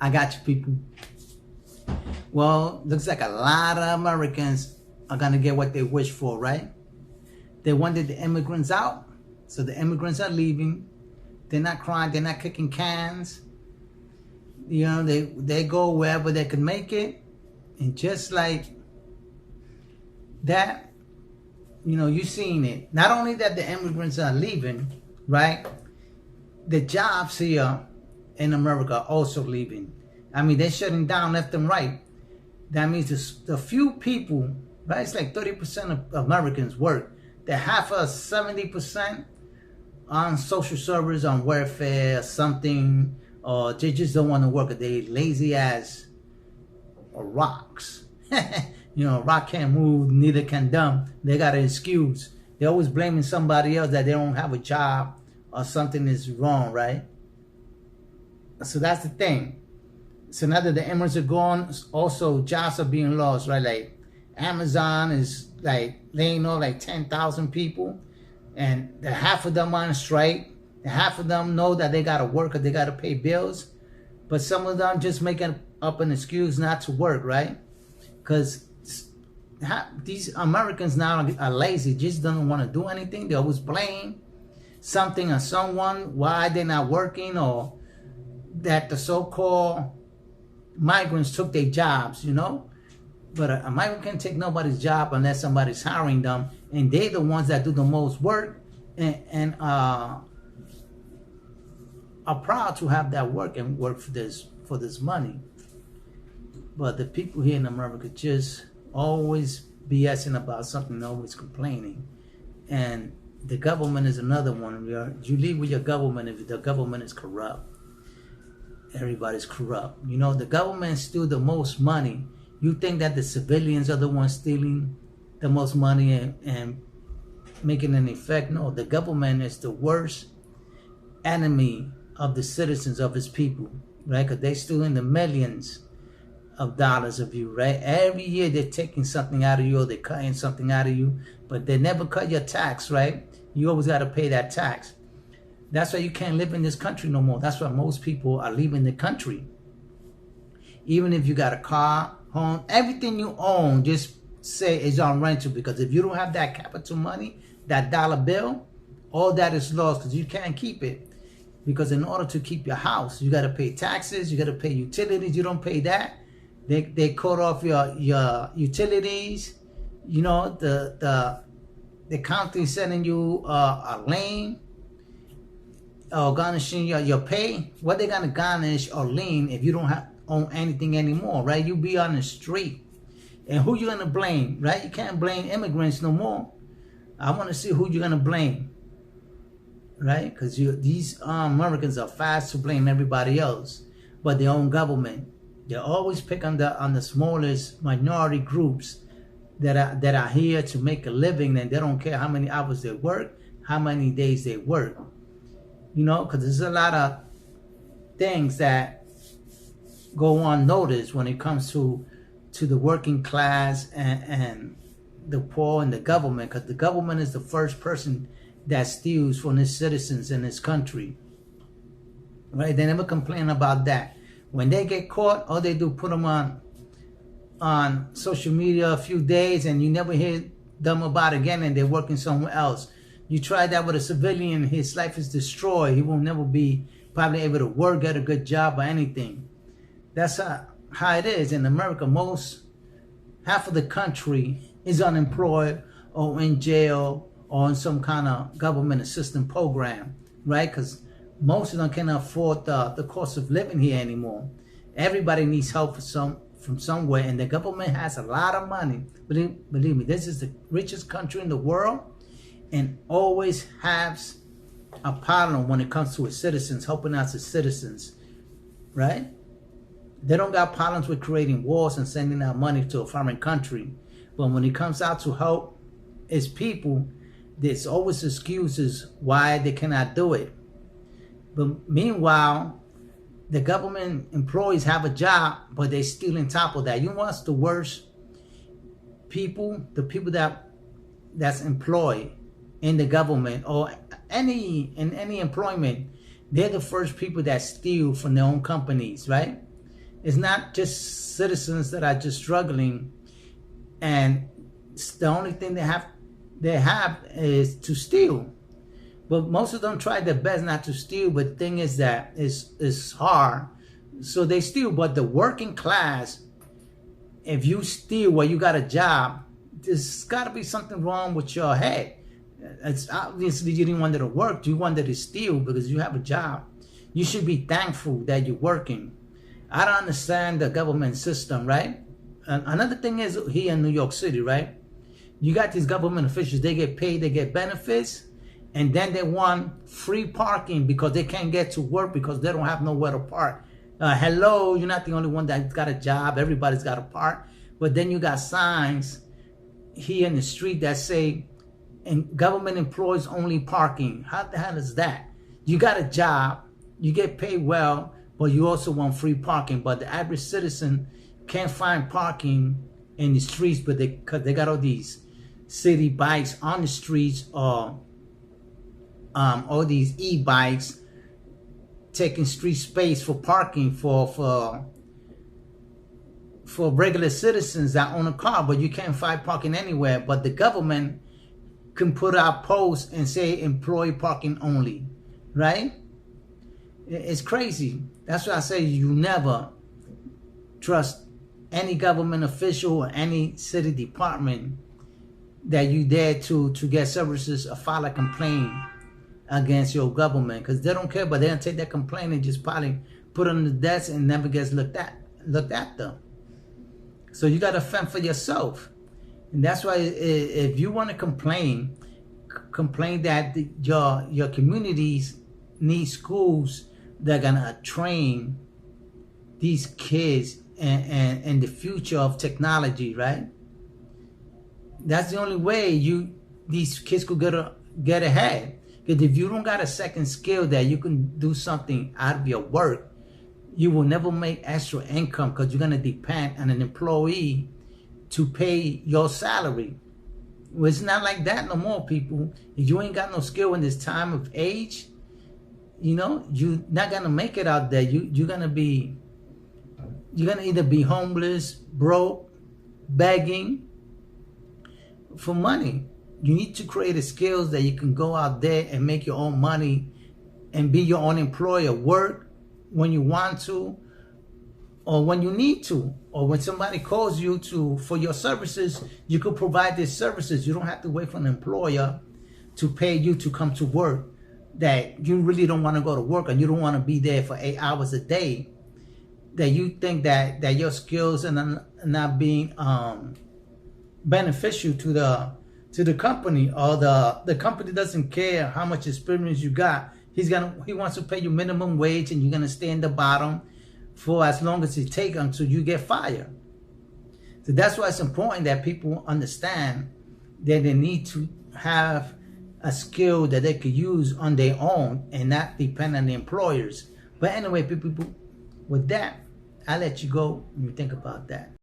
I got you, people. Well, looks like a lot of Americans are going to get what they wish for, right? They wanted the immigrants out, so the immigrants are leaving. They're not crying, they're not kicking cans. You know, they go wherever they can make it. And just like that, you know, you've seen it. Not only that the immigrants are leaving, right? The jobs here in America are also leaving. I mean, they're shutting down left and right. That means the few people, right? It's like 30% of Americans work. They're half of 70% on social service, on welfare, or something, or they just don't want to work. They lazy as rocks. You know, rock can't move, neither can dumb. They got an excuse. They're always blaming somebody else that they don't have a job or something is wrong, right? So that's the thing. So now that the immigrants are gone, also jobs are being lost, right? Like Amazon is like laying off like 10,000 people, and the half of them on strike. The half of them know that they gotta work or they gotta pay bills, but some of them just making up an excuse not to work, right? Because these Americans now are lazy, just don't want to do anything. They always blame something or someone why they're not working, or that the so-called migrants took their jobs, you know. But a migrant can't take nobody's job unless somebody's hiring them, and they're the ones that do the most work and are proud to have that work and work for this money. But the people here in America just always BSing about something, always complaining. And the government is another one. You leave with your government if the government is corrupt. Everybody's corrupt. You know, the government steals the most money. You think that the civilians are the ones stealing the most money and making an effect? No, the government is the worst enemy of the citizens, of its people, right? Because they're stealing the millions of dollars of you, right? Every year they're taking something out of you, or they're cutting something out of you, but they never cut your tax, right? You always got to pay that tax. That's why you can't live in this country no more. That's why most people are leaving the country. Even if you got a car, home, everything you own, just say is on rental, because if you don't have that capital money, that dollar bill, all that is lost because you can't keep it. Because in order to keep your house, you got to pay taxes, you got to pay utilities. You don't pay that, they cut off your utilities. You know, the county sending you a lien or garnishing your pay. What they gonna garnish or lien if you don't own anything anymore, right? You be on the street, and who you gonna blame, right? You can't blame immigrants no more. I want to see who you're gonna blame, right? Because these Americans are fast to blame everybody else, but their own government. They always pick on the smallest minority groups that are here to make a living, and they don't care how many hours they work, how many days they work. You know, because there's a lot of things that go unnoticed when it comes to the working class and the poor and the government, because the government is the first person that steals from its citizens in this country, right? They never complain about that. When they get caught, all they do put them on social media a few days, and you never hear them about it again, and they're working somewhere else. You try that with a civilian, his life is destroyed. He will never be probably able to work, get a good job or anything. That's how it is in America. Half of the country is unemployed or in jail or in some kind of government assistance program, right? Because most of them cannot afford the cost of living here anymore. Everybody needs help from somewhere, and the government has a lot of money. Believe me, this is the richest country in the world, and always has a problem when it comes to its citizens, helping out its citizens, right? They don't got problems with creating wars and sending out money to a foreign country. But when it comes out to help its people, there's always excuses why they cannot do it. But meanwhile, the government employees have a job, but they still on top of that. You know what's the worst? The people that's employed in the government or in any employment, they're the first people that steal from their own companies, right? It's not just citizens that are just struggling, and the only thing they have is to steal. But most of them try their best not to steal. But the thing is that it's hard, so they steal. But the working class, if you steal while you got a job, there's got to be something wrong with your head. It's obviously you didn't want it to work. You wanted to steal because you have a job. You should be thankful that you're working. I don't understand the government system, right? And another thing is here in New York City, right? You got these government officials, they get paid, they get benefits, and then they want free parking because they can't get to work because they don't have nowhere to park. Hello, you're not the only one that's got a job. Everybody's got a park. But then you got signs here in the street that say, and government employees only parking. How the hell is that? You got a job, you get paid well, but you also want free parking. But the average citizen can't find parking in the streets, but because they got all these city bikes on the streets, or all these e-bikes taking street space for parking for regular citizens that own a car, but you can't find parking anywhere. But the government can put out posts and say employee parking only, right? It's crazy. That's why I say you never trust any government official or any city department that you dare to get services or file a complaint against your government, because they don't care, but they'll take that complaint and just probably put it on the desk and never gets looked at them. So you got to fend for yourself. And that's why if you want to complain that your communities need schools that are gonna train these kids and the future of technology, right? That's the only way these kids could get ahead. Because if you don't got a second skill that you can do something out of your work, you will never make extra income because you're gonna depend on an employee to pay your salary. Well, it's not like that no more, people. If you ain't got no skill in this time of age, you know, you're not gonna make it out there. You're gonna either be homeless, broke, begging for money. You need to create the skills that you can go out there and make your own money and be your own employer. Work when you want to, or when you need to, or when somebody calls you for your services, you could provide these services. You don't have to wait for an employer to pay you to come to work that you really don't want to go to work and you don't want to be there for 8 hours a day, that you think that your skills are not being beneficial to the company, or the company doesn't care how much experience you got. He wants to pay you minimum wage and you're gonna stay in the bottom for as long as it takes until you get fired. So that's why it's important that people understand that they need to have a skill that they could use on their own and not depend on the employers. But anyway, people, with that, I'll let you go and you think about that.